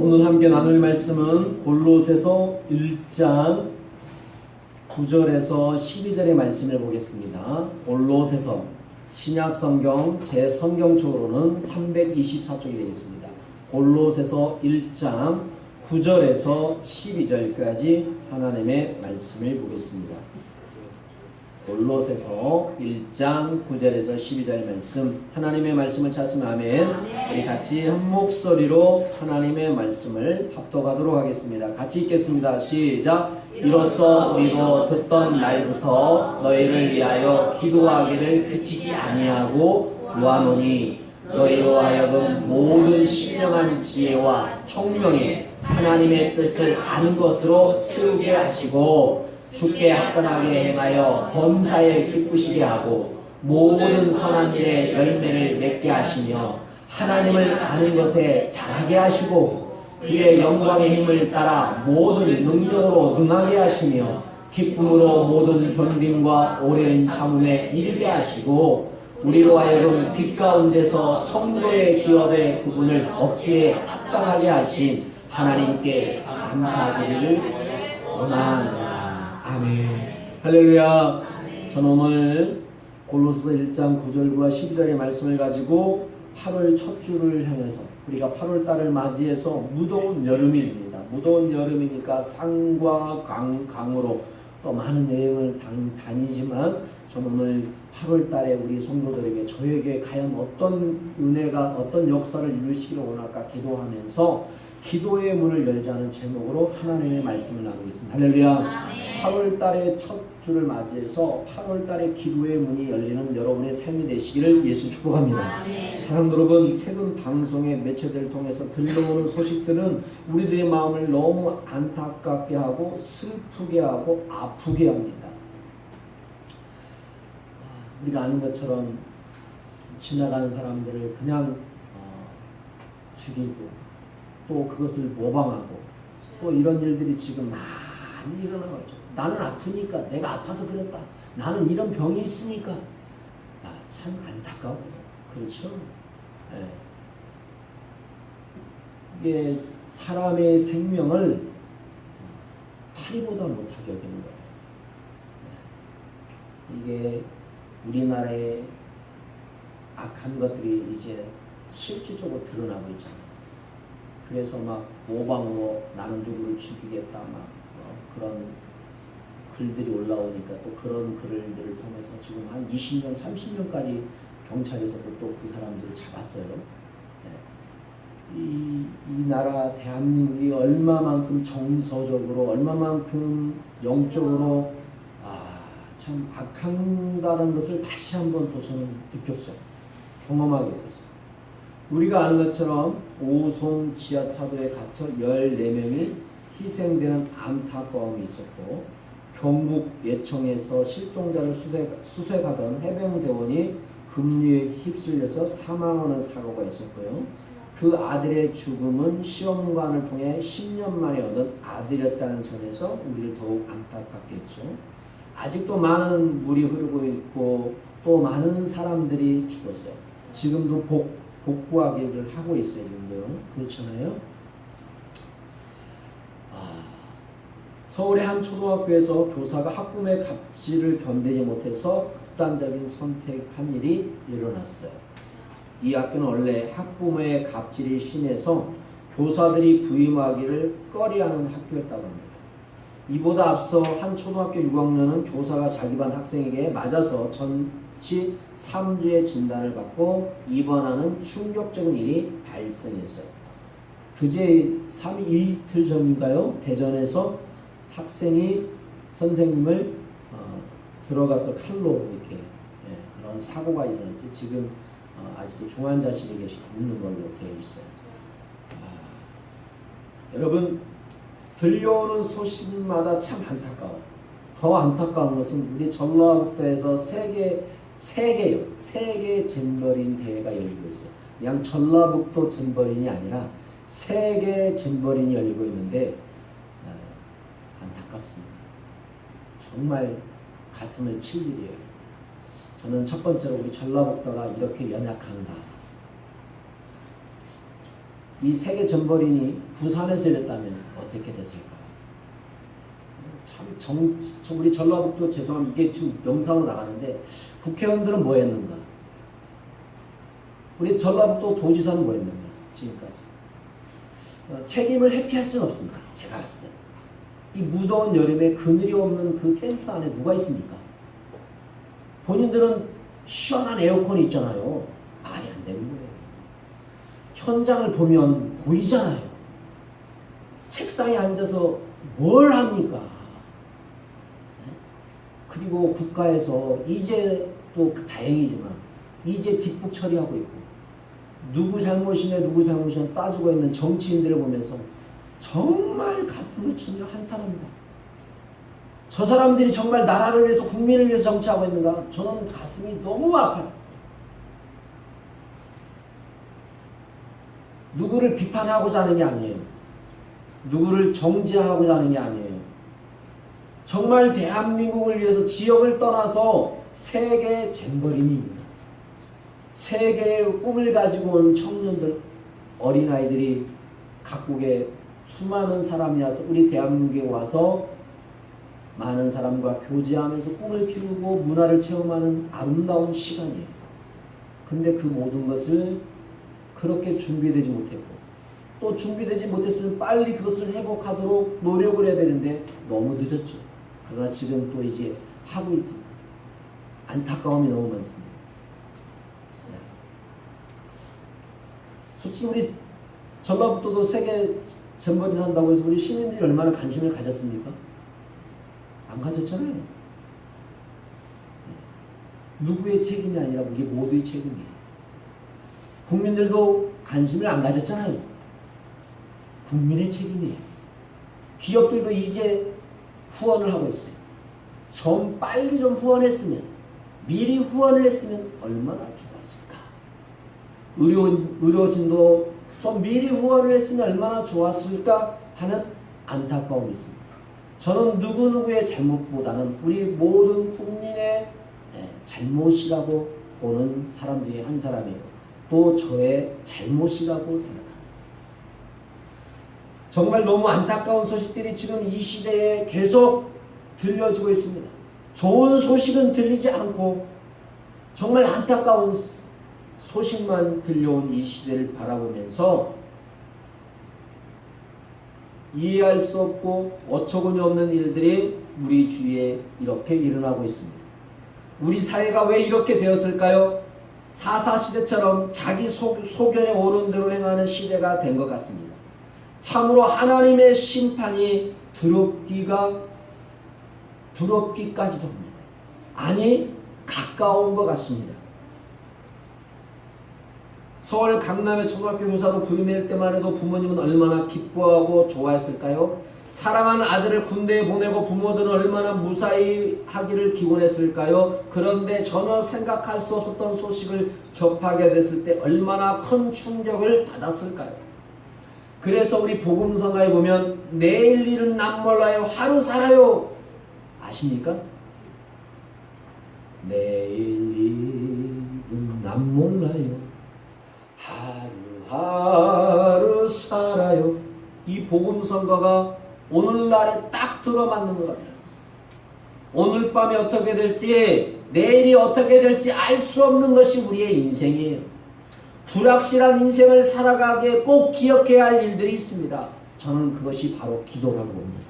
오늘 함께 나눌 말씀은 골로새서 1장 9절에서 12절의 말씀을 보겠습니다. 골로새서 신약성경 제 성경초로는 324쪽이 되겠습니다. 골로새서 1장 9절에서 12절까지 하나님의 말씀을 보겠습니다. 골로새서 1장 9절에서 12절 말씀, 하나님의 말씀을 찾으면 아멘. 우리 같이 한 목소리로 하나님의 말씀을 합독하도록 하겠습니다. 같이 읽겠습니다. 시작. 이로써 우리도 듣던 날부터 너희를 위하여 기도하기를 그치지 아니하고 구하노니 너희로 하여금 모든 신령한 지혜와 총명에 하나님의 뜻을 아는 것으로 채우게 하시고 주께 합당하게 행하여 범사에 기쁘시게 하고 모든 선한 일에 열매를 맺게 하시며 하나님을 아는 것에 잘하게 하시고 그의 영광의 힘을 따라 모든 능력으로 능하게 하시며 기쁨으로 모든 견딤과 오랜 참음에 이르게 하시고 우리로 하여금 빛 가운데서 성도의 기업의 부분을 얻기에 합당하게 하신 하나님께 감사하기를 원하노라. 아멘. 할렐루야. 저는 오늘 골로새 1장 9절과 12절의 말씀을 가지고 8월 첫 주를 향해서 우리가 8월 달을 맞이해서 무더운 여름입니다. 무더운 여름이니까 산과 강으로 또 많은 여행을 다니지만 저는 오늘 8월 달에 우리 성도들에게 저에게 과연 어떤 은혜가 어떤 역사를 이루시기를 원할까 기도하면서 기도의 문을 열자는 제목으로 하나님의 말씀을 나누겠습니다. 할렐루야. 8월 달의 첫 주를 맞이해서 8월 달에 기도의 문이 열리는 여러분의 삶이 되시기를 예수 축복합니다. 사랑하는 여러분, 최근 방송의 매체들을 통해서 들려오는 소식들은 우리들의 마음을 너무 안타깝게 하고 슬프게 하고 아프게 합니다. 우리가 아는 것처럼 지나가는 사람들을 그냥 죽이고 또 그것을 모방하고 또 이런 일들이 지금 많이 일어나고 있죠. 나는 아프니까, 내가 아파서 그랬다, 나는 이런 병이 있으니까. 참 안타까워. 그렇죠? 네. 이게 사람의 생명을 파리보다 못하게 여기는 거예요. 이게 우리나라의 악한 것들이 이제 실질적으로 드러나고 있잖아요. 그래서 막 모방으로 나는 누구를 죽이겠다 막 그런 글들이 올라오니까 또 그런 글들을 통해서 지금 한 20년, 30년까지 경찰에서도 또 그 사람들을 잡았어요. 이 나라 대한민국이 얼마만큼 정서적으로 얼마만큼 영적으로 참 악한다는 것을 다시 한번 또 저는 느꼈어요. 경험하게 됐어요. 우리가 아는 것처럼 오송 지하차도에 갇혀 14명이 희생되는 안타까움이 있었고 경북 예청에서 실종자를 수색하던 해병대원이 급류에 휩쓸려서 사망하는 사고가 있었고요. 그 아들의 죽음은 시험관을 통해 10년 만에 얻은 아들이었다는 점에서 우리를 더욱 안타깝게 했죠. 아직도 많은 물이 흐르고 있고 또 많은 사람들이 죽었어요. 지금도 복구하기를 하고 있어요. 지금도. 그렇잖아요. 서울의 한 초등학교에서 교사가 학부모의 갑질을 견디지 못해서 극단적인 선택한 일이 일어났어요. 이 학교는 원래 학부모의 갑질이 심해서 교사들이 부임하기를 꺼려하는 학교였다고 합니다. 이보다 앞서 한 초등학교 6학년은 교사가 자기 반 학생에게 맞아서 전치 3주의 진단을 받고 입원하는 충격적인 일이 발생했어요. 그제 이틀 전인가요? 대전에서 학생이 선생님을 들어가서 칼로 이렇게 그런 사고가 일어났죠. 지금 아직도 중환자실에 있는 걸로 되어 있어요. 여러분, 들려오는 소식마다 참 안타까워요. 더 안타까운 것은 우리 전라북도에서 세계 잼버린 대회가 열리고 있어요. 그냥 전라북도 잼버린이 아니라 세계 잼버린이 열리고 있는데 안타깝습니다. 정말 가슴을 칠 일이에요. 저는 첫 번째로 우리 전라북도가 이렇게 연약한가. 이 세계 전벌인이 부산에서 열렸다면 어떻게 됐을까? 참 우리 전라북도 죄송합니다. 이게 지금 영상으로 나가는데 국회의원들은 뭐 했는가? 우리 전라북도 도지사는 뭐 했는가? 지금까지 책임을 회피할 수는 없습니다. 제가 봤을 때 이 무더운 여름에 그늘이 없는 그 텐트 안에 누가 있습니까? 본인들은 시원한 에어컨이 있잖아요. 말이 안 되는 거예요. 현장을 보면 보이잖아요. 책상에 앉아서 뭘 합니까? 그리고 국가에서 이제 또 다행이지만 이제 뒷북 처리하고 있고 누구 잘못이냐 누구 잘못이냐 따지고 있는 정치인들을 보면서 정말 가슴을 치며 한탄합니다. 저 사람들이 정말 나라를 위해서 국민을 위해서 정치하고 있는가? 저는 가슴이 너무 아파요. 누구를 비판하고자 하는 게 아니에요. 누구를 정죄하고자 하는 게 아니에요. 정말 대한민국을 위해서 지역을 떠나서 세계 잼버린입니다. 세계의 꿈을 가지고 온 청년들, 어린아이들이 각국의 수많은 사람이 와서 우리 대한민국에 와서 많은 사람과 교제하면서 꿈을 키우고 문화를 체험하는 아름다운 시간이에요. 근데 그 모든 것을 그렇게 준비되지 못했고 또 준비되지 못했으면 빨리 그것을 회복하도록 노력을 해야 되는데 너무 늦었죠. 그러나 지금 또 이제 하고 있지. 안타까움이 너무 많습니다. 솔직히 우리 전라북도도 세계 전벌이를 한다고 해서 우리 시민들이 얼마나 관심을 가졌습니까? 안 가졌잖아요. 누구의 책임이 아니라 우리 모두의 책임이에요. 국민들도 관심을 안 가졌잖아요. 국민의 책임이에요. 기업들도 이제 후원을 하고 있어요. 좀 빨리 좀 후원했으면, 미리 후원을 했으면 얼마나 좋았을까. 의료진도 좀 미리 후원을 했으면 얼마나 좋았을까 하는 안타까움이 있습니다. 저는 누구누구의 잘못보다는 우리 모든 국민의 잘못이라고 보는 사람 중에 한 사람이에요. 또 저의 잘못이라고 생각합니다. 정말 너무 안타까운 소식들이 지금 이 시대에 계속 들려지고 있습니다. 좋은 소식은 들리지 않고 정말 안타까운 소식만 들려온 이 시대를 바라보면서 이해할 수 없고 어처구니 없는 일들이 우리 주위에 이렇게 일어나고 있습니다. 우리 사회가 왜 이렇게 되었을까요? 사사시대처럼 자기 소견에 오는 대로 행하는 시대가 된 것 같습니다. 참으로 하나님의 심판이 두렵기까지도 합니다. 아니 가까운 것 같습니다. 서울 강남의 초등학교 교사로 부임할 때만 해도 부모님은 얼마나 기뻐하고 좋아했을까요? 사랑하는 아들을 군대에 보내고 부모들은 얼마나 무사히 하기를 기원했을까요? 그런데 전혀 생각할 수 없었던 소식을 접하게 됐을 때 얼마나 큰 충격을 받았을까요? 그래서 우리 복음성가에 보면 내일 일은 남 몰라요 하루 살아요 아십니까? 내일 일은 남 몰라요 하루하루 살아요. 이 복음성가가 오늘날에 딱 들어맞는 것 같아요. 오늘 밤이 어떻게 될지 내일이 어떻게 될지 알 수 없는 것이 우리의 인생이에요. 불확실한 인생을 살아가기에 꼭 기억해야 할 일들이 있습니다. 저는 그것이 바로 기도라고 봅니다.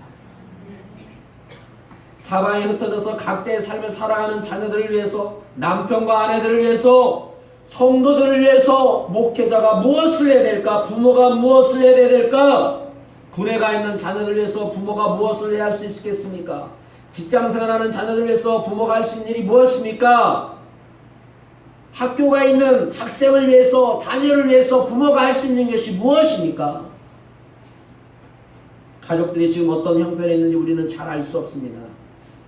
사방에 흩어져서 각자의 삶을 살아가는 자녀들을 위해서, 남편과 아내들을 위해서, 성도들을 위해서 목회자가 무엇을 해야 될까? 부모가 무엇을 해야 될까? 군에 가 있는 자녀들을 위해서 부모가 무엇을 해야 할 수 있겠습니까? 직장생활하는 자녀들을 위해서 부모가 할 수 있는 일이 무엇입니까? 학교가 있는 학생을 위해서, 자녀를 위해서 부모가 할 수 있는 것이 무엇입니까? 가족들이 지금 어떤 형편에 있는지 우리는 잘 알 수 없습니다.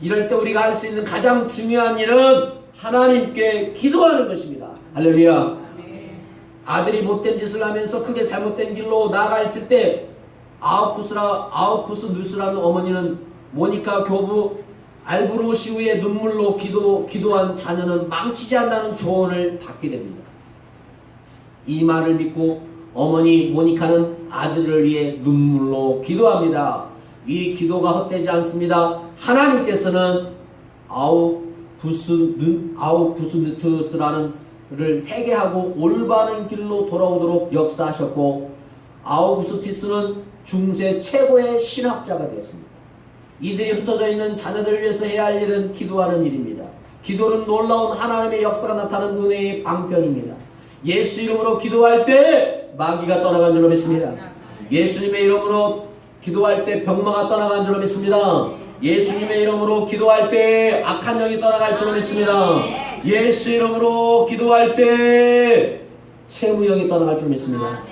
이럴 때 우리가 할 수 있는 가장 중요한 일은 하나님께 기도하는 것입니다. 할렐루야. 아들이 못된 짓을 하면서 크게 잘못된 길로 나아가 있을 때 아우쿠스 누스라는 어머니는 모니카 교부 알브로시우의 눈물로 기도한 자녀는 망치지 않는다는 조언을 받게 됩니다. 이 말을 믿고 어머니 모니카는 아들을 위해 눈물로 기도합니다. 이 기도가 헛되지 않습니다. 하나님께서는 아우구스누트스라는 를 회개하고 올바른 길로 돌아오도록 역사하셨고, 아우구스티스는 중세 최고의 신학자가 되었습니다. 이들이 흩어져 있는 자녀들을 위해서 해야 할 일은 기도하는 일입니다. 기도는 놀라운 하나님의 역사가 나타나는 은혜의 방편입니다. 예수 이름으로 기도할 때 마귀가 떠나간 줄로 믿습니다. 예수님의 이름으로 기도할 때 병마가 떠나간 줄로 믿습니다. 예수님의 이름으로 기도할 때 악한 영이 떠나갈 줄로 믿습니다. 예수 이름으로 기도할 때 채무형이 떠나갈 줄 믿습니다.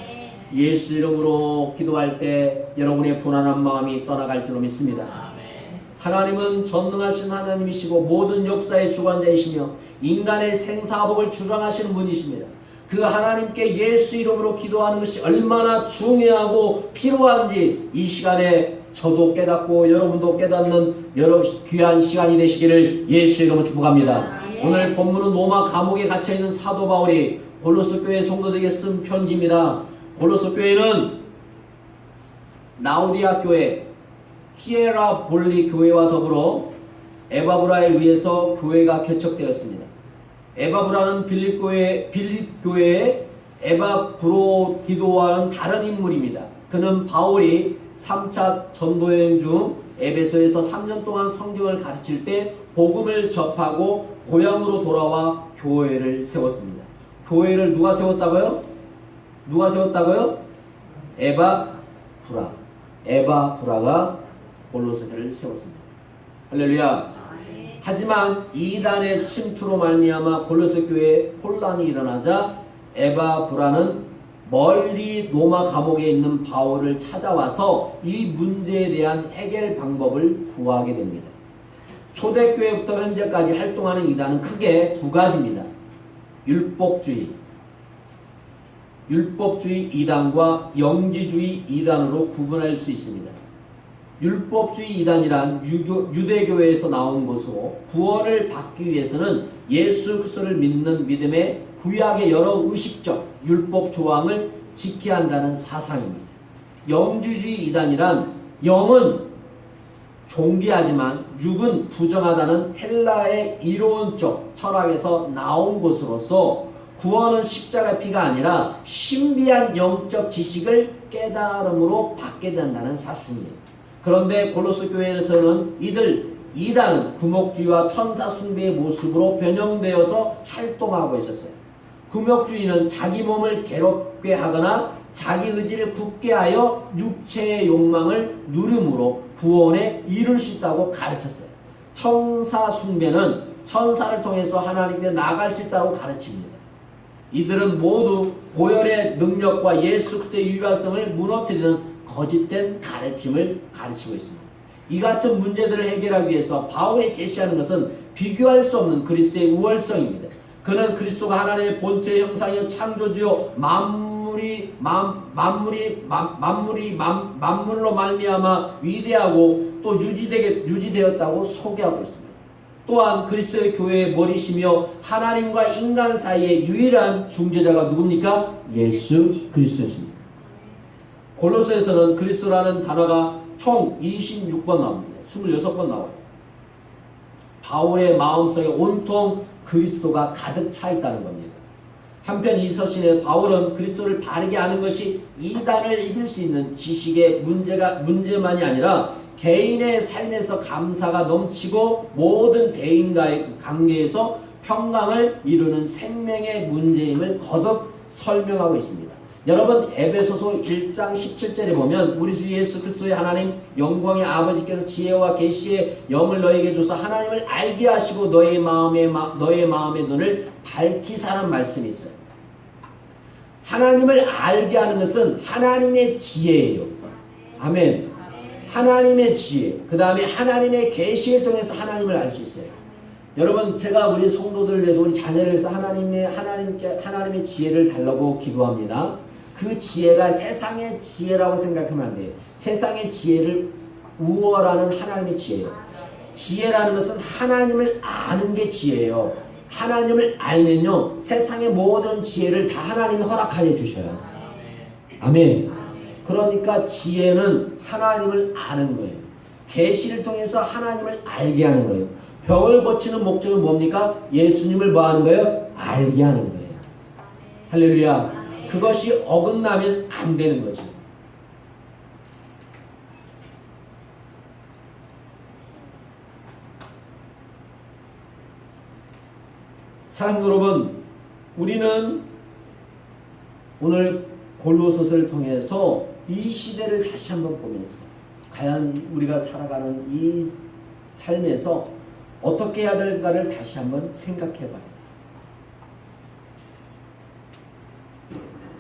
예수 이름으로 기도할 때 여러분의 불안한 마음이 떠나갈 줄로 믿습니다. 하나님은 전능하신 하나님이시고 모든 역사의 주관자이시며 인간의 생사복을 주장하시는 분이십니다. 그 하나님께 예수 이름으로 기도하는 것이 얼마나 중요하고 필요한지 이 시간에 저도 깨닫고 여러분도 깨닫는 귀한 시간이 되시기를 예수 이름으로 축복합니다. 오늘 본문은 로마 감옥에 갇혀있는 사도 바울이 골로새 교회 성도들에게 쓴 편지입니다. 골로새 교회는 라우디아 교회, 히에라볼리 교회와 더불어 에바브라에 의해서 교회가 개척되었습니다. 에바브라는 빌립 교회의 에바브로디도와는 다른 인물입니다. 그는 바울이 3차 전도여행 중 에베소에서 3년 동안 성경을 가르칠 때 복음을 접하고 고향으로 돌아와 교회를 세웠습니다. 교회를 누가 세웠다고요? 누가 세웠다고요? 에바브라가 골로새를 세웠습니다. 할렐루야. 하지만 이단의 침투로 말미암아 골로새 교회에 혼란이 일어나자 에바브라는 멀리 로마 감옥에 있는 바울을 찾아와서 이 문제에 대한 해결 방법을 구하게 됩니다. 초대교회부터 현재까지 활동하는 이단은 크게 두 가지입니다. 율법주의 이단과 영지주의 이단으로 구분할 수 있습니다. 율법주의 이단이란 유대교회에서 나온 것으로 구원을 받기 위해서는 예수 그리스도를 믿는 믿음의 구약의 여러 의식적 율법 조항을 지켜야 한다는 사상입니다. 영주주의 이단이란 영은 존귀하지만 육은 부정하다는 헬라의 이론적 철학에서 나온 것으로서 구원은 십자가 피가 아니라 신비한 영적 지식을 깨달음으로 받게 된다는 사실입니다. 그런데 골로새 교회에서는 이단은 구목주의와 천사 숭배의 모습으로 변형되어서 활동하고 있었어요. 구목주의는 자기 몸을 괴롭게 하거나 자기 의지를 굳게 하여 육체의 욕망을 누름으로 구원에 이룰 수 있다고 가르쳤어요. 천사 숭배는 천사를 통해서 하나님께 나아갈 수 있다고 가르칩니다. 이들은 모두 보혈의 능력과 예수 그리스도의 유일성을 무너뜨리는 거짓된 가르침을 가르치고 있습니다. 이 같은 문제들을 해결하기 위해서 바울이 제시하는 것은 비교할 수 없는 그리스도의 우월성입니다. 그는 그리스도가 하나님의 본체의 형상이요 창조주요 만물로 말미암아 위대하고 또 유지되었다고 소개하고 있습니다. 또한 그리스도의 교회의 머리시며 하나님과 인간 사이의 유일한 중재자가 누굽니까? 예수 그리스도십니다. 골로새에서는 그리스도라는 단어가 총 26번 나옵니다. 26번 나와요. 바울의 마음속에 온통 그리스도가 가득 차 있다는 겁니다. 한편 이 서신에 바울은 그리스도를 바르게 아는 것이 이단을 이길 수 있는 지식의 문제만이 아니라 개인의 삶에서 감사가 넘치고 모든 대인과의 관계에서 평강을 이루는 생명의 문제임을 거듭 설명하고 있습니다. 여러분 에베소서 1장 17절에 보면 우리 주 예수 그리스도의 하나님 영광의 아버지께서 지혜와 계시의 영을 너에게 주사 하나님을 알게 하시고 너의 마음의 눈을 밝히사는 말씀이 있어요. 하나님을 알게 하는 것은 하나님의 지혜예요. 아멘. 하나님의 지혜, 그 다음에 하나님의 계시를 통해서 하나님을 알 수 있어요. 여러분 제가 우리 성도들을 위해서 우리 자녀를 위해서 하나님의 지혜를 달라고 기도합니다. 그 지혜가 세상의 지혜라고 생각하면 안 돼요. 세상의 지혜를 우월하는 하나님의 지혜예요. 지혜라는 것은 하나님을 아는 게 지혜예요. 하나님을 알면요 세상의 모든 지혜를 다 하나님이 허락하여 주셔요. 아멘. 그러니까 지혜는 하나님을 아는 거예요. 계시를 통해서 하나님을 알게 하는 거예요. 병을 고치는 목적은 뭡니까? 예수님을 뭐 하는 거예요? 알게 하는 거예요. 할렐루야. 그것이 어긋나면 안 되는 거죠. 사랑하는 여러분, 우리는 오늘 골로새서를 통해서 이 시대를 다시 한번 보면서 과연 우리가 살아가는 이 삶에서 어떻게 해야 될까를 다시 한번 생각해 봐야 돼요.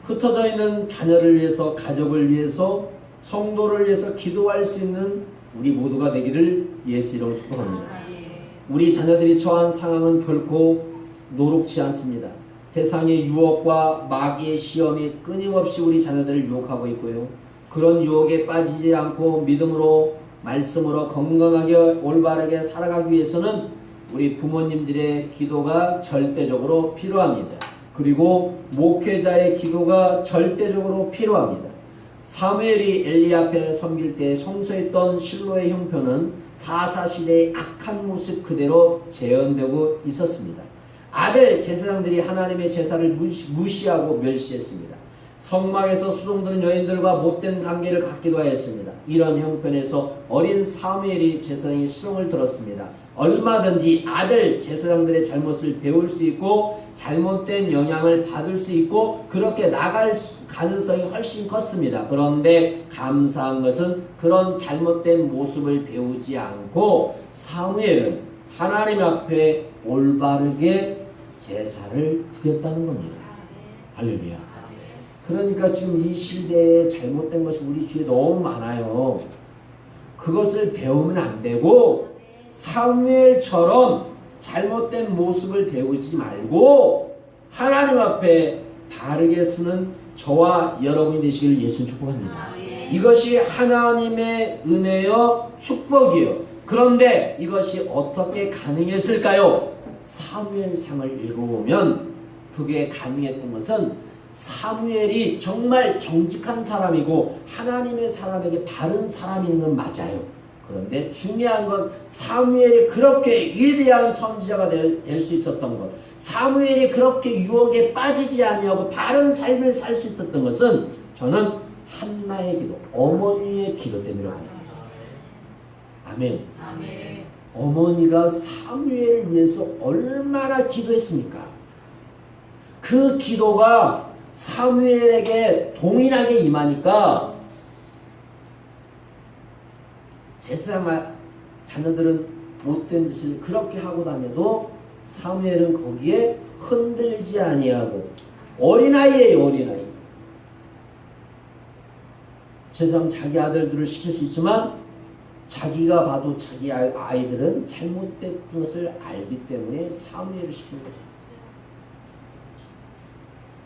흩어져 있는 자녀를 위해서, 가족을 위해서, 성도를 위해서 기도할 수 있는 우리 모두가 되기를 예수 이름으로 축복합니다. 우리 자녀들이 처한 상황은 결코 노롭지 않습니다. 세상의 유혹과 마귀의 시험이 끊임없이 우리 자녀들을 유혹하고 있고요. 그런 유혹에 빠지지 않고 믿음으로, 말씀으로 건강하게 올바르게 살아가기 위해서는 우리 부모님들의 기도가 절대적으로 필요합니다. 그리고 목회자의 기도가 절대적으로 필요합니다. 사무엘이 엘리 앞에 섬길 때 성소했던 실로의 형편은 사사시대의 악한 모습 그대로 재현되고 있었습니다. 아들 제사장들이 하나님의 제사를 무시하고 멸시했습니다. 성막에서 수종드는 여인들과 못된 관계를 갖기도 하였습니다. 이런 형편에서 어린 사무엘이 제사장의 수종을 들었습니다. 얼마든지 아들 제사장들의 잘못을 배울 수 있고 잘못된 영향을 받을 수 있고 그렇게 나갈 가능성이 훨씬 컸습니다. 그런데 감사한 것은 그런 잘못된 모습을 배우지 않고 사무엘은 하나님 앞에 올바르게 제사를 드렸다는 겁니다. 할렐루야. 그러니까 지금 이 시대에 잘못된 것이 우리 주위에 너무 많아요. 그것을 배우면 안 되고 사무엘처럼 잘못된 모습을 배우지 말고 하나님 앞에 바르게 쓰는 저와 여러분이 되시기를 예수 축복합니다. 이것이 하나님의 은혜요 축복이에요. 그런데 이것이 어떻게 가능했을까요? 사무엘상을 읽어보면 그게 가능했던 것은 사무엘이 정말 정직한 사람이고 하나님의 사람에게 바른 사람인 건 맞아요. 그런데 중요한 건 사무엘이 그렇게 위대한 선지자가 될 수 있었던 것, 사무엘이 그렇게 유혹에 빠지지 아니하고 바른 삶을 살 수 있었던 것은 저는 한나의 기도, 어머니의 기도 때문이라고 합니다. 아멘. 아멘. 어머니가 사무엘을 위해서 얼마나 기도했습니까? 그 기도가 사무엘에게 동일하게 임하니까 제사장 자녀들은 못된 짓을 그렇게 하고 다녀도 사무엘은 거기에 흔들리지 아니하고 어린아이예요. 어린아이. 제사장 자기 아들들을 시킬 수 있지만 자기가 봐도 자기 아이들은 잘못된 것을 알기 때문에 사무엘을 시키는 거죠.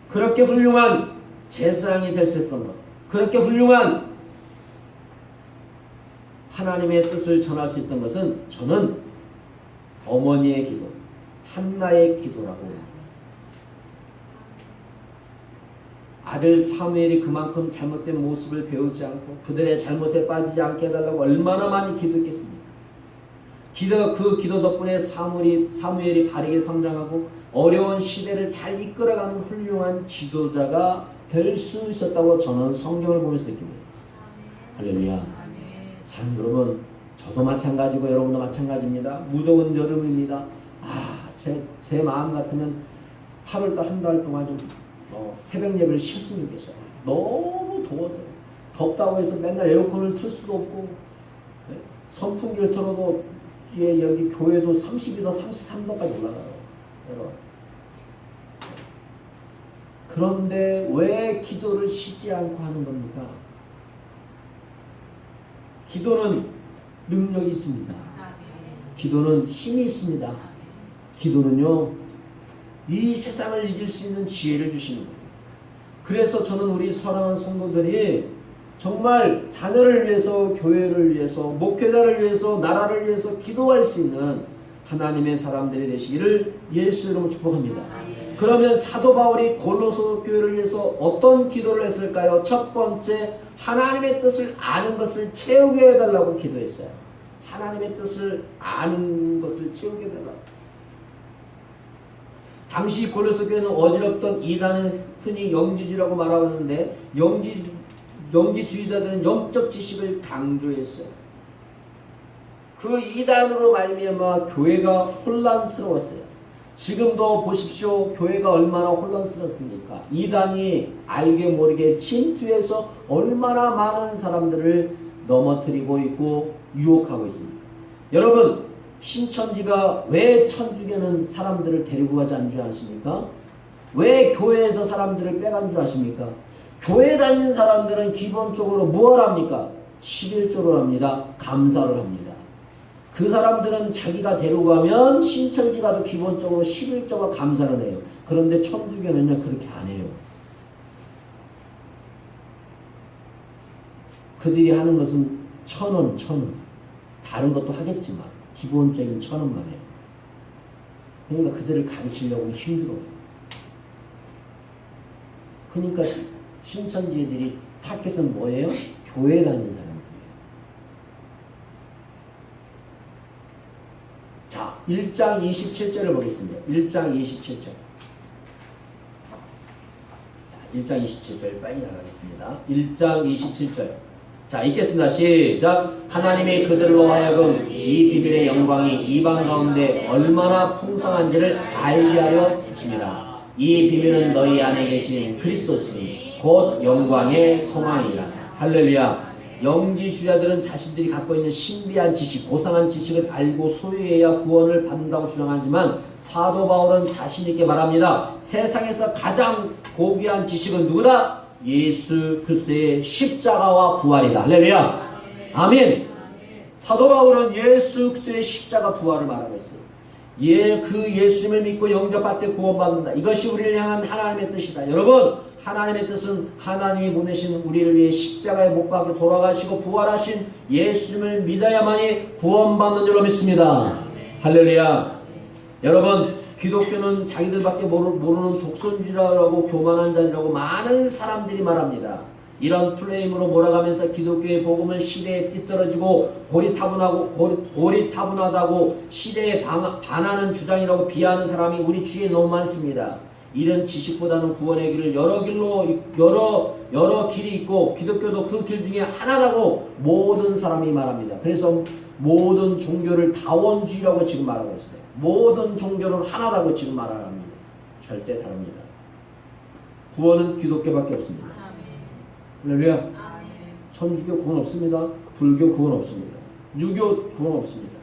그렇게 훌륭한 제사장이 될 수 있었던 것, 그렇게 훌륭한 하나님의 뜻을 전할 수 있던 것은 저는 어머니의 기도, 한나의 기도라고 합니다. 아들 사무엘이 그만큼 잘못된 모습을 배우지 않고 그들의 잘못에 빠지지 않게 해달라고 얼마나 많이 기도했겠습니까? 그 기도 덕분에 사무엘이 바르게 성장하고 어려운 시대를 잘 이끌어가는 훌륭한 지도자가 될 수 있었다고 저는 성경을 보면서 느낍니다. 할렐루야. 사랑하는 여러분, 저도 마찬가지고 여러분도 마찬가지입니다. 무더운 여름입니다. 제 마음 같으면 8월달 한 달 동안 좀 새벽 예배를 쉬었으면 좋겠어요. 너무 더워서요. 덥다고 해서 맨날 에어컨을 틀 수도 없고 선풍기를 틀어도 여기 교회도 32도, 33도까지 올라가요. 여러분. 그런데 왜 기도를 쉬지 않고 하는 겁니까? 기도는 능력이 있습니다. 기도는 힘이 있습니다. 기도는요, 이 세상을 이길 수 있는 지혜를 주시는 거예요. 그래서 저는 우리 사랑하는 성도들이 정말 자녀를 위해서, 교회를 위해서, 목회자를 위해서, 나라를 위해서 기도할 수 있는 하나님의 사람들이 되시기를 예수 이름으로 축복합니다. 그러면 사도 바울이 골로새 교회를 위해서 어떤 기도를 했을까요? 첫 번째, 하나님의 뜻을 아는 것을 채우게 해달라고 기도했어요. 하나님의 뜻을 아는 것을 채우게 해달라고. 당시 골로새 교회는 어지럽던 이단은 흔히 영지주의라고 말하는데 영지주의자들은 영적 지식을 강조했어요. 그 이단으로 말미암아 교회가 혼란스러웠어요. 지금도 보십시오. 교회가 얼마나 혼란스럽습니까? 이단이 알게 모르게 침투해서 얼마나 많은 사람들을 넘어뜨리고 있고 유혹하고 있습니까? 여러분, 신천지가 왜 천주교는 사람들을 데리고 가지 않는 줄 아십니까? 왜 교회에서 사람들을 빼간 줄 아십니까? 교회 다니는 사람들은 기본적으로 뭘 합니까? 11조를 합니다. 감사를 합니다. 그 사람들은 자기가 데려가면 신천지 가도 기본적으로 11조가 감사를 해요. 그런데 천주교는요, 그렇게 안 해요. 그들이 하는 것은 1,000원. 다른 것도 하겠지만 기본적인 1,000원만 해요. 그러니까 그들을 가르치려고 힘들어요. 그러니까 신천지 애들이 타겟은 뭐예요? 교회 다니는 사람. 자, 1장 27절을 보겠습니다. 1장 27절. 자, 1장 27절 빨리 나가겠습니다. 1장 27절. 자, 읽겠습니다. 시작. 하나님이 그들로 하여금 이 비밀의 영광이 이방 가운데 얼마나 풍성한지를 알게 하려 하십니다. 이 비밀은 너희 안에 계신 그리스도시니 곧 영광의 소망이라. 할렐루야. 영지주의자들은 자신들이 갖고 있는 신비한 지식, 고상한 지식을 알고 소유해야 구원을 받는다고 주장하지만 사도 바울은 자신 있게 말합니다. 세상에서 가장 고귀한 지식은 누구다? 예수 그리스도의 십자가와 부활이다. 할렐루야. 아멘. 사도 바울은 예수 그리스도의 십자가 부활을 말하고 있어요. 그 예수님을 믿고 영접할 때 구원받는다. 이것이 우리를 향한 하나님의 뜻이다. 여러분, 하나님의 뜻은 하나님이 보내신 우리를 위해 십자가에 못 박혀 돌아가시고 부활하신 예수님을 믿어야만이 구원받는 줄로 믿습니다. 할렐루야. 여러분, 기독교는 자기들밖에 모르는 독선주의라고 교만한 자들이라고 많은 사람들이 말합니다. 이런 플레임으로 몰아가면서 기독교의 복음을 시대에 뒤떨어지고 고리타분하다고 시대에 반하는 주장이라고 비하하는 사람이 우리 주위에 너무 많습니다. 이런 지식보다는 구원의 길을 여러 길이 있고 기독교도 그 길 중에 하나라고 모든 사람이 말합니다. 그래서 모든 종교를 다원주의라고 지금 말하고 있어요. 모든 종교는 하나라고 지금 말합니다. 절대 다릅니다. 구원은 기독교밖에 없습니다. 할렐루야. 천주교 구원 없습니다. 불교 구원 없습니다. 유교 구원 없습니다.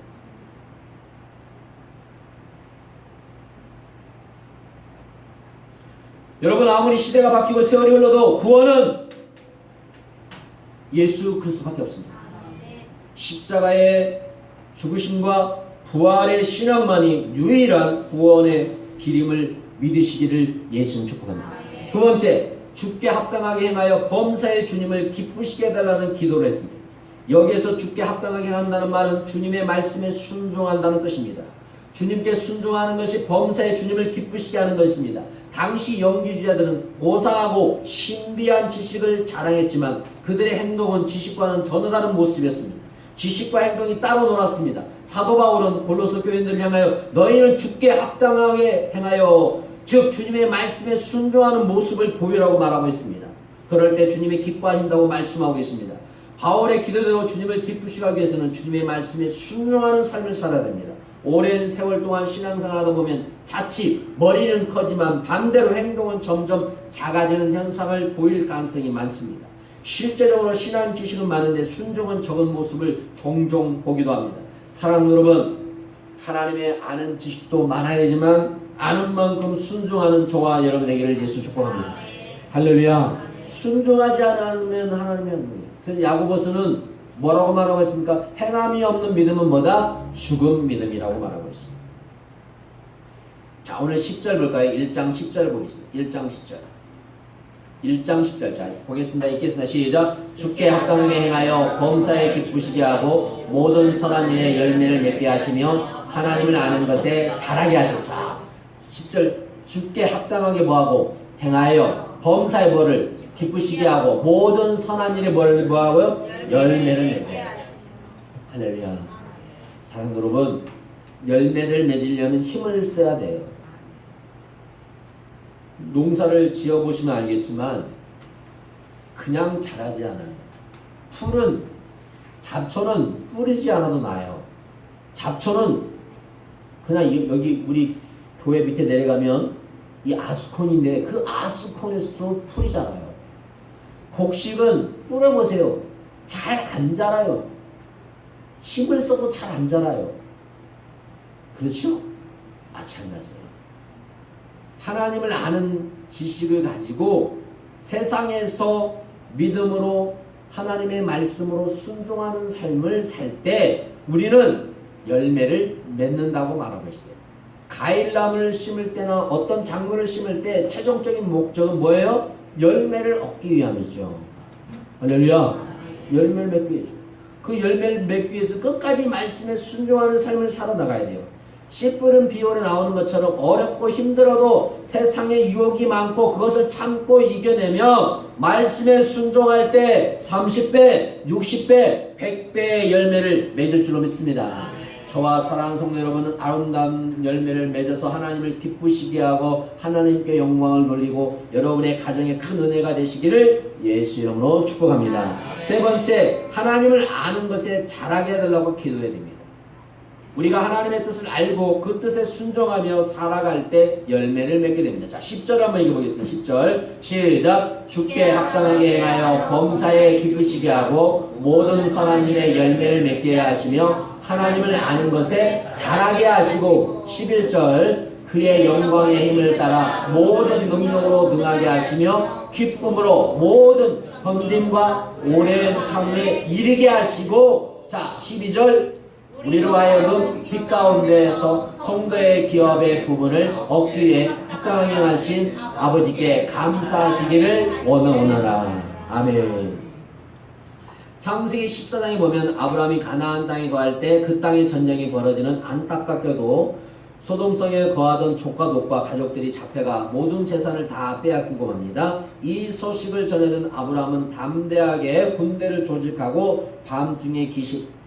여러분, 아무리 시대가 바뀌고 세월이 흘러도 구원은 예수 그리스도밖에 없습니다. 십자가의 죽으심과 부활의 신앙만이 유일한 구원의 길임을 믿으시기를 예수님 축복합니다. 두 번째, 주께 합당하게 행하여 범사의 주님을 기쁘시게 해달라는 기도를 했습니다. 여기에서 주께 합당하게 한다는 말은 주님의 말씀에 순종한다는 뜻입니다. 주님께 순종하는 것이 범사의 주님을 기쁘시게 하는 것입니다. 당시 영지주의자들은 고상하고 신비한 지식을 자랑했지만 그들의 행동은 지식과는 전혀 다른 모습이었습니다. 지식과 행동이 따로 놀았습니다. 사도 바울은 골로새 교인들을 향하여 너희는 주께 합당하게 행하여 즉 주님의 말씀에 순종하는 모습을 보이라고 말하고 있습니다. 그럴 때 주님이 기뻐하신다고 말씀하고 있습니다. 바울의 기도대로 주님을 기쁘시게 하기 위해서는 주님의 말씀에 순종하는 삶을 살아야 됩니다. 오랜 세월 동안 신앙생활 하다 보면 자칫 머리는 커지만 반대로 행동은 점점 작아지는 현상을 보일 가능성이 많습니다. 실제적으로 신앙 지식은 많은데 순종은 적은 모습을 종종 보기도 합니다. 사랑하는 여러분, 하나님의 아는 지식도 많아야 되지만 아는 만큼 순종하는 저와 여러분에게를 예수 축복합니다. 할렐루야. 순종하지 않으면 하나님의 없는. 그래서 야고보서는 뭐라고 말하고 있습니까? 행함이 없는 믿음은 뭐다? 죽은 믿음이라고 말하고 있습니다. 자, 오늘 10절 볼까요? 1장 10절 보겠습니다. 1장 10절. 1장 10절. 자, 보겠습니다. 읽겠습니다. 시작. 주께 합당하게 행하여 범사에 기쁘시게 하고 모든 선한 일에 열매를 맺게 하시며 하나님을 아는 것에 자라게 하소서. 10절. 주께 합당하게 뭐하고 행하여 범사의 뭐를 기쁘시게 하고 모든 선한 일에 뭐하고요? 열매를 맺게 하시며. 할렐루야. 사랑하는 여러분, 열매를 맺으려면 힘을 써야 돼요. 농사를 지어보시면 알겠지만 그냥 자라지 않아요. 풀은, 잡초는 뿌리지 않아도 나요. 잡초는 그냥 여기 우리 교회 밑에 내려가면 이 아스콘인데 그 아스콘에서도 풀이 자라요. 곡식은 뿌려보세요. 잘 안 자라요. 힘을 써도 잘 안 자라요. 그렇죠? 마찬가지예요. 하나님을 아는 지식을 가지고 세상에서 믿음으로 하나님의 말씀으로 순종하는 삶을 살 때 우리는 열매를 맺는다고 말하고 있어요. 과일나무를 심을 때나 어떤 작물을 심을 때 최종적인 목적은 뭐예요? 열매를 얻기 위함이죠. 할렐루야. 열매를 맺기 위해서. 그 열매를 맺기 위해서 끝까지 말씀에 순종하는 삶을 살아나가야 돼요. 씨 뿌린 비올에 나오는 것처럼 어렵고 힘들어도 세상에 유혹이 많고 그것을 참고 이겨내며 말씀에 순종할 때 30배, 60배, 100배의 열매를 맺을 줄로 믿습니다. 저와 사랑하는 성도 여러분은 아름다운 열매를 맺어서 하나님을 기쁘시게 하고 하나님께 영광을 돌리고 여러분의 가정에 큰 은혜가 되시기를 예수 이름으로 축복합니다. 세 번째, 하나님을 아는 것에 잘하게 해달라고 기도해야 됩니다. 우리가 하나님의 뜻을 알고 그 뜻에 순종하며 살아갈 때 열매를 맺게 됩니다. 자, 10절 한번 읽어보겠습니다. 10절 시작. 주께 합당하게 행하여 범사에 기쁘시게 하고 모든 선한 일에 열매를 맺게 하시며 하나님을 아는 것에 잘하게 하시고 11절 그의 영광의 힘을 따라 모든 능력으로 능하게 하시며 기쁨으로 모든 헌림과 오랜 참에 이르게 하시고 자 12절 우리로 하여금 빛 가운데서 성도의 기업의 부분을 얻기 위해 합당하게 하신 아버지께 감사하시기를 원하오너라. 아멘. 창세기 14장에 보면 아브라함이 가나안 땅에 거할 때 그 땅에 전쟁이 벌어지는 안타깝게도 소돔성에 거하던 조카 롯과 가족들이 잡혀가 모든 재산을 다 빼앗기고 맙니다. 이 소식을 전해든 아브라함은 담대하게 군대를 조직하고 밤중에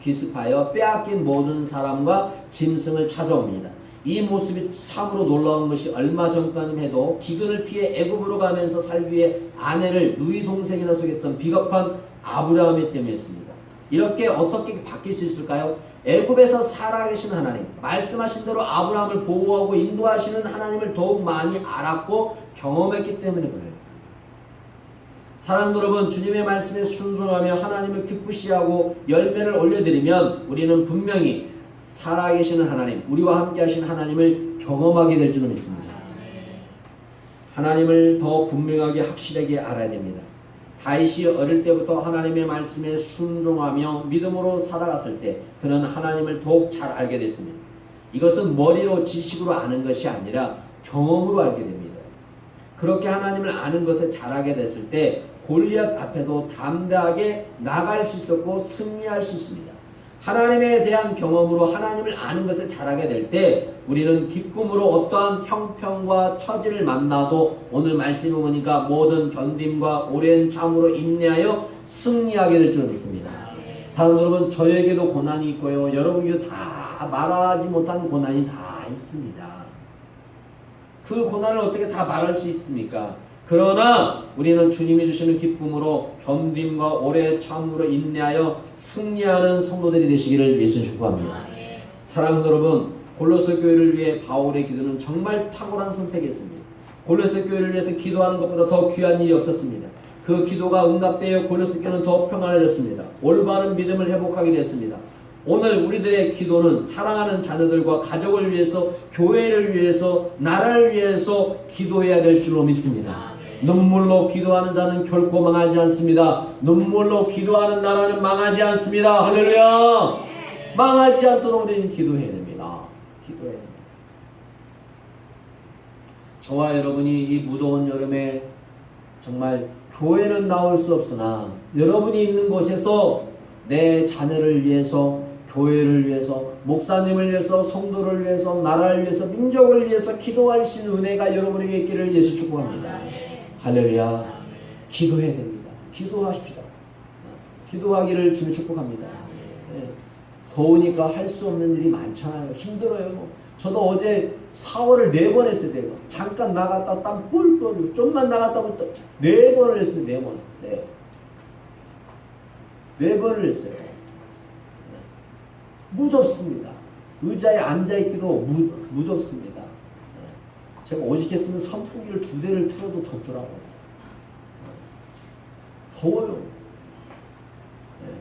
기습하여 빼앗긴 모든 사람과 짐승을 찾아옵니다. 이 모습이 참으로 놀라운 것이 얼마 전까지만 해도 기근을 피해 애굽으로 가면서 살기 위해 아내를 누이 동생이나 속였던 비겁한 아브라함이 때문이었습니다. 이렇게 어떻게 바뀔 수 있을까요? 애굽에서 살아계신 하나님, 말씀하신 대로 아브라함을 보호하고 인도하시는 하나님을 더욱 많이 알았고 경험했기 때문에 그래요. 사랑하는 여러분, 주님의 말씀에 순종하며 하나님을 기쁘시하고 열매를 올려드리면 우리는 분명히 살아계시는 하나님, 우리와 함께 하신 하나님을 경험하게 될 줄로 믿습니다. 하나님을 더 분명하게 확실하게 알아야 됩니다. 다윗이 어릴 때부터 하나님의 말씀에 순종하며 믿음으로 살아갔을 때 그는 하나님을 더욱 잘 알게 됐습니다. 이것은 머리로 지식으로 아는 것이 아니라 경험으로 알게 됩니다. 그렇게 하나님을 아는 것에 잘하게 됐을 때 골리앗 앞에도 담대하게 나갈 수 있었고 승리할 수 있습니다. 하나님에 대한 경험으로 하나님을 아는 것에 잘하게 될 때 우리는 기쁨으로 어떠한 형편과 처지를 만나도 오늘 말씀을 보니까 모든 견딤과 오랜 참으로 인내하여 승리하게 될 줄 믿습니다. 사랑하는 여러분, 저에게도 고난이 있고요. 여러분에게도 다 말하지 못한 고난이 다 있습니다. 그 고난을 어떻게 다 말할 수 있습니까? 그러나 우리는 주님이 주시는 기쁨으로 견딤과 오래 참으로 인내하여 승리하는 성도들이 되시기를 예수님 축복합니다. 사랑하는 여러분, 골로새 교회를 위해 바울의 기도는 정말 탁월한 선택이었습니다. 골로새 교회를 위해서 기도하는 것보다 더 귀한 일이 없었습니다. 그 기도가 응답되어 골로새 교회는 더 평안해졌습니다. 올바른 믿음을 회복하게 됐습니다. 오늘 우리들의 기도는 사랑하는 자녀들과 가족을 위해서, 교회를 위해서, 나라를 위해서 기도해야 될 줄로 믿습니다. 눈물로 기도하는 자는 결코 망하지 않습니다. 눈물로 기도하는 나라는 망하지 않습니다. 할렐루야. 망하지 않도록 우리는 기도해야 됩니다. 기도해야 됩니다. 저와 여러분이 이 무더운 여름에 정말 교회는 나올 수 없으나 여러분이 있는 곳에서 내 자녀를 위해서, 교회를 위해서, 목사님을 위해서, 성도를 위해서, 나라를 위해서, 민족을 위해서 기도할 수 있는 은혜가 여러분에게 있기를 예수 축복합니다. 할렐루야. 기도해야 됩니다. 기도하십시다. 기도하기를 주님 축복합니다. 네. 더우니까 할 수 없는 일이 많잖아요. 힘들어요. 저도 어제 샤워를 4번 했어요. 4번. 잠깐 나갔다 땀 뻘뻘, 좀만 나갔다 보면 4번을 했습니다. 4번. 네. 4번을 했어요. 네. 무덥습니다. 의자에 앉아있기도 무덥습니다. 네. 제가 오직했으면 선풍기를 2대를 틀어도 덥더라고요. 더워요. 네.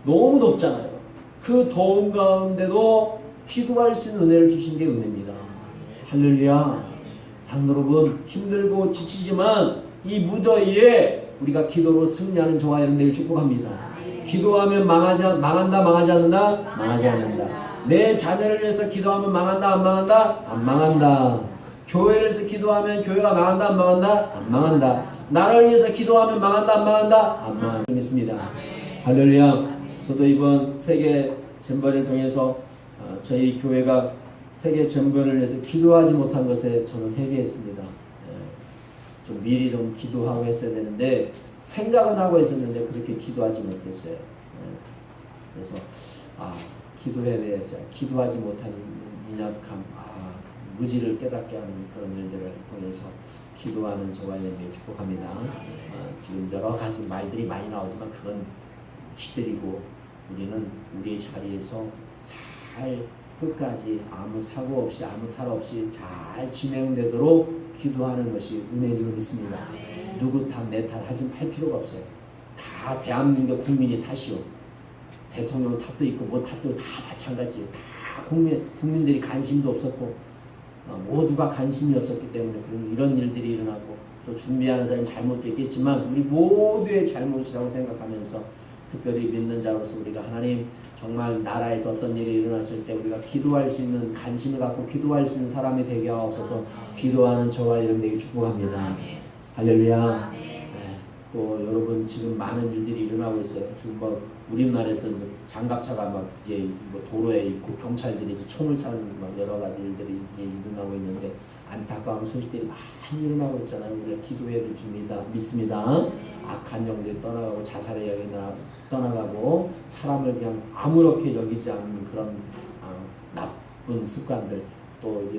너무 덥잖아요. 그 더운 가운데도 기도할 수 있는 은혜를 주신 게 은혜입니다. 할렐루야. 상 여러분, 힘들고 지치지만 이 무더위에 우리가 기도로 승리하는 저와 여러분들 축복합니다. 기도하면 망한다, 망하지 않는다? 망하지 않는다. 내 자녀를 위해서 기도하면 망한다, 안 망한다? 안 망한다. 교회를 위해서 기도하면 교회가 망한다, 안 망한다? 안 망한다. 나를 위해서 기도하면 망한다, 안 망한다? 안 망한다. 믿습니다. 할렐루야. 저도 이번 세계 잼버를 통해서 저희 교회가 세계 잼버를 위해서 기도하지 못한 것에 저는 회개했습니다. 좀 미리 좀 기도하고 했어야 되는데 생각은 하고 있었는데 그렇게 기도하지 못했어요. 그래서 기도해야 되지. 기도하지 못한 인약함, 무지를 깨닫게 하는 그런 일들을 통해서 기도하는 저와 여러분을 축복합니다. 지금 여러 가지 말들이 많이 나오지만 그건 지들이고 우리는 우리의 자리에서 잘 끝까지 아무 사고 없이 아무 탈 없이 잘 진행되도록 기도하는 것이 은혜인 줄 믿습니다. 누구 탓 내 탓 할 필요가 없어요. 다 대한민국 국민이 탓이요. 대통령 탓도 있고 뭐 탓도 다 마찬가지예요. 다 국민들이 관심도 없었고 모두가 관심이 없었기 때문에 이런 일들이 일어나고 또 준비하는 사람이 잘못도 있겠지만 우리 모두의 잘못이라고 생각하면서 특별히 믿는 자로서 우리가 하나님 정말 나라에서 어떤 일이 일어났을 때 우리가 기도할 수 있는 관심을 갖고 기도할 수 있는 사람이 되게 하옵소서. 기도하는 저와 여러분에게 축복합니다. 할렐루야. 네. 또 여러분 지금 많은 일들이 일어나고 있어요. 지금 뭐 우리나라에서 장갑차가 막 이제 뭐 도로에 있고 경찰들이 총을 차는 막 여러 가지 일들이 일어나고 있는데 안타까운 소식들이 많이 일어나고 있잖아요. 우리가 기도해야 될 줄 믿습니다. 악한 영들이 떠나가고 자살의 영이 떠나가고 사람을 그냥 아무렇게 여기지 않는 그런 나쁜 습관들 또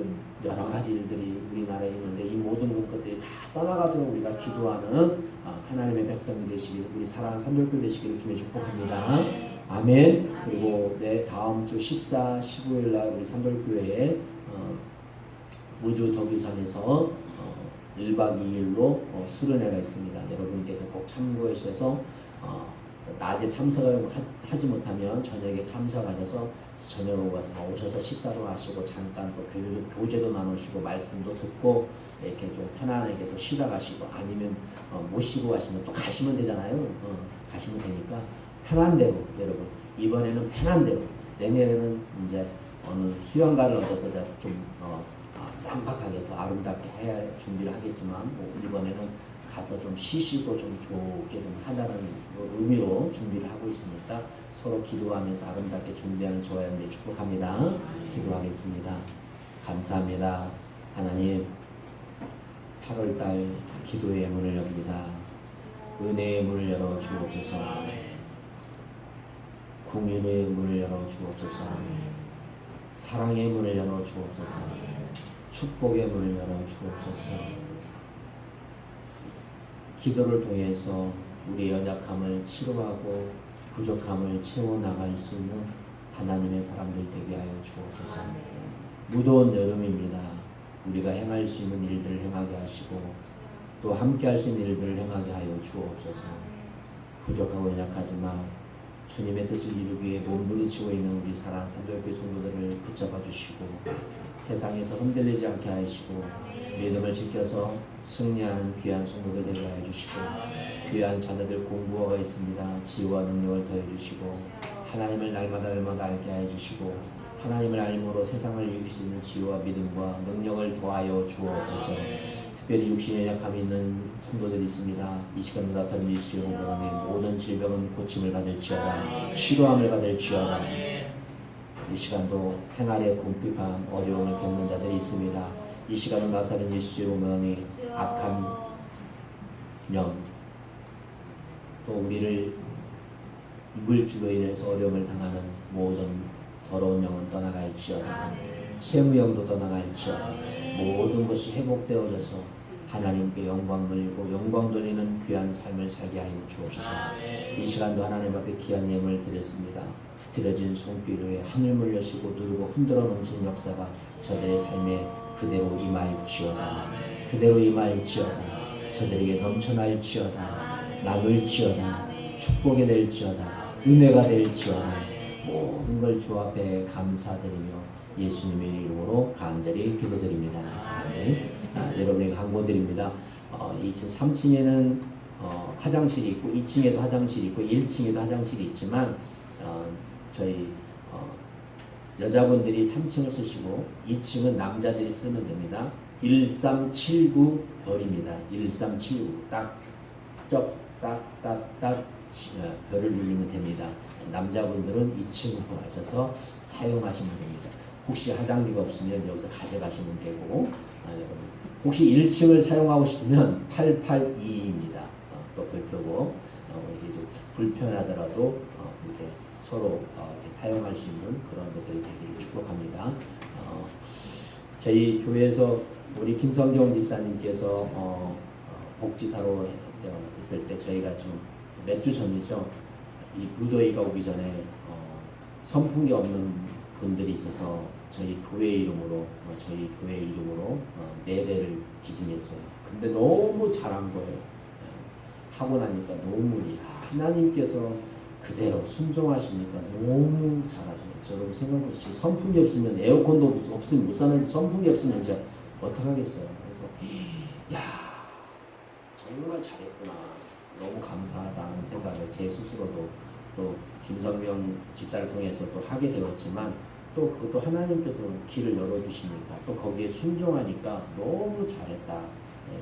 여러 가지 일들이 우리나라에 있는데 이 모든 것들이 다 떠나가도록 우리가 기도하는 하나님의 백성이 되시길 우리 사랑하는 산돌교 되시기를 주님 축복합니다. 아멘. 그리고 다음 주 14, 15일 날 우리 산돌교회에 우주 덕유산에서 1박 2일로 수련회가 있습니다. 여러분께서 꼭 참고하셔서 낮에 참석을 하지 못하면 저녁에 참석하셔서 저녁 오셔서 식사도 하시고 잠깐 또 교제도 나누시고 말씀도 듣고 이렇게 좀 편안하게 또 쉬다 가시고 아니면 못 쉬고 가시면 또 가시면 되잖아요. 가시면 되니까 편한 대로 여러분 이번에는 편한 대로 내년에는 이제 어느 수영가를 얻어서 좀 쌈박하게 더 아름답게 해야 준비를 하겠지만 이번에는 가서 좀 쉬시고 좀 좋게 좀 하다는 의미로 준비를 하고 있으니까 서로 기도하면서 아름답게 준비하는 저와 여러분들 축복합니다. 기도하겠습니다. 감사합니다. 하나님 8월달 기도의 문을 엽니다. 은혜의 문을 열어 주옵소서. 궁유의 문을 열어 주옵소서. 사랑의 문을 열어 주옵소서. 축복의 문을 열어 주옵소서. 기도를 통해서 우리의 연약함을 치료하고 부족함을 채워나갈 수 있는 하나님의 사람들 되게 하여 주옵소서. 무더운 여름입니다. 우리가 행할 수 있는 일들을 행하게 하시고 또 함께 할 수 있는 일들을 행하게 하여 주옵소서. 부족하고 연약하지만 주님의 뜻을 이루기 위해 몸부림치고 있는 우리 사랑하는 산돌교회 성도들을 붙잡아 주시고 세상에서 흔들리지 않게 하시고 믿음을 지켜서 승리하는 귀한 성도들 되게 하여 주시고 귀한 자녀들 공부가 있습니다. 지혜와 능력을 더해 주시고 하나님을 날마다 알게 하여 주시고 하나님을 알므로 세상을 이길 수 있는 지혜와 믿음과 능력을 더하여 주옵소서. 특별히 육신에 약함이 있는 성도들이 있습니다. 이 시간도 나사렛 예수 이름으로 모든 질병은 고침을 받을지어다. 치료함을 받을지어다. 이 시간도 생활의 궁핍함, 어려움을 겪는 자들이 있습니다. 이 시간은 나사렛 예수 이름으로 악한 영, 또 우리를 물질로 인해서 어려움을 당하는 모든 더러운 영은 떠나갈지어다. 채무영도 떠나갈지어다. 모든 것이 회복되어져서 하나님께 영광 돌리고 영광 돌리는 귀한 삶을 살게 하여 주옵소서. 이 시간도 하나님 앞에 귀한 예물을 드렸습니다. 드려진 손길 위에 하늘물 여시고 누르고 흔들어 넘치는 역사가 저들의 삶에 그대로 임할지어다. 그대로 임할지어다. 저들에게 넘쳐날지어다. 나눌지어다. 축복이 될지어다. 은혜가 될지어다. 모든 걸 주 앞에 감사드리며 예수님의 이름으로 간절히 기도드립니다. 아멘. 여러분에게 강구드립니다. 2층 3층에는 화장실이 있고 2층에도 화장실이 있고 1층에도 화장실이 있지만 저희 여자분들이 3층을 쓰시고 2층은 남자들이 쓰면 됩니다. 1379 별입니다. 1379 딱딱딱딱 별을 누르면 됩니다. 남자분들은 2층으로 가셔서 사용하시면 됩니다. 혹시 화장지가 없으면 여기서 가져가시면 되고 여러분 혹시 1층을 사용하고 싶으면 882입니다. 또 별표고 이렇게 좀 불편하더라도 이렇게 서로 사용할 수 있는 그런 것들이 되기를 축복합니다. 저희 교회에서 우리 김성경 집사님께서 복지사로 있을 때 저희가 지금 몇 주 전이죠. 이 무더위가 오기 전에 선풍기 없는 분들이 있어서 저희 교회 이름으로 4대를 기증했어요. 근데 너무 잘한 거예요. 하고 나니까 너무 하나님께서 그대로 순종하시니까 너무 잘하시네요. 여러분 생각해보세요. 선풍기 없으면 에어컨도 없으면 못 사는데 선풍기 없으면 이제 어떡하겠어요. 그래서 야 정말 잘했구나. 너무 감사하다는 생각을 제 스스로도 또 김성명 집사를 통해서 또 하게 되었지만 또 그것도 하나님께서 길을 열어주시니까 또 거기에 순종하니까 너무 잘했다.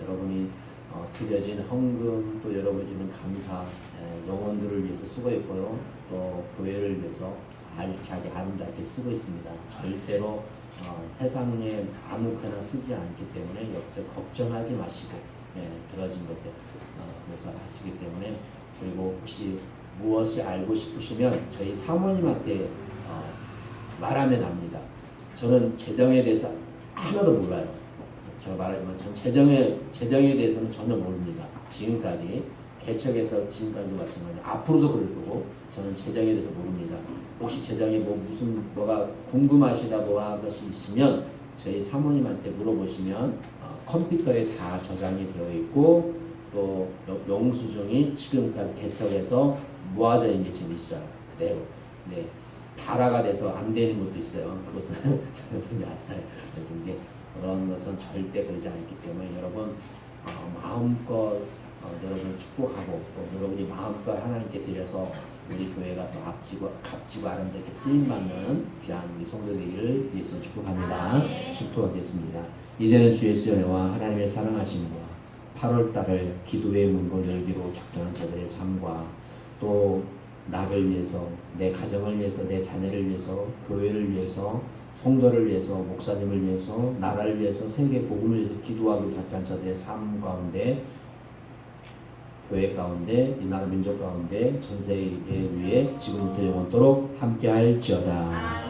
여러분이 드려진 헌금 또 여러분이 주는 감사 영혼들을 위해서 쓰고 있고요. 또 교회를 위해서 알차게 아름답게 쓰고 있습니다. 절대로 세상에 아무거나 쓰지 않기 때문에 역대 걱정하지 마시고 들어진 것에 그래서 하시기 때문에 그리고 혹시 무엇이 알고 싶으시면 저희 사모님한테 말하면 압니다. 저는 재정에 대해서 하나도 몰라요. 제가 말하지만 전 재정에 대해서는 전혀 모릅니다. 지금까지 개척에서 지금까지 마찬가지 앞으로도 그럴 거고 저는 재정에 대해서 모릅니다. 혹시 재정에 뭐가 궁금하시다 뭐가 것이 있으면 저희 사모님한테 물어보시면 컴퓨터에 다 저장이 되어 있고 또 영수증이 지금까지 개척해서 모아져 있는 게 지금 있어요. 그대로. 네. 발화가 돼서 안 되는 것도 있어요. 그것은 여러분이 아세요. 근데 그런 것은 절대 그러지 않기 때문에 여러분 마음껏 여러분을 축복하고 또 여러분이 마음껏 하나님께 드려서 우리 교회가 또 값지고 아름답게 쓰임받는 귀한 우리 성도되기를 위해서 축복합니다. 축복하겠습니다. 이제는 주 예수의 은혜와 하나님의 사랑하심과 8월달을 기도의 문을 열기로 작정한 저들의 삶과 또 나를 위해서 내 가정을 위해서 내 자녀를 위해서 교회를 위해서 성도를 위해서 목사님을 위해서 나라를 위해서 세계 복음을 위해서 기도하기로 작정한 저들의 삶 가운데 교회 가운데 이 나라 민족 가운데 전 세계 위에 지금부터 영원토록 함께할지어다.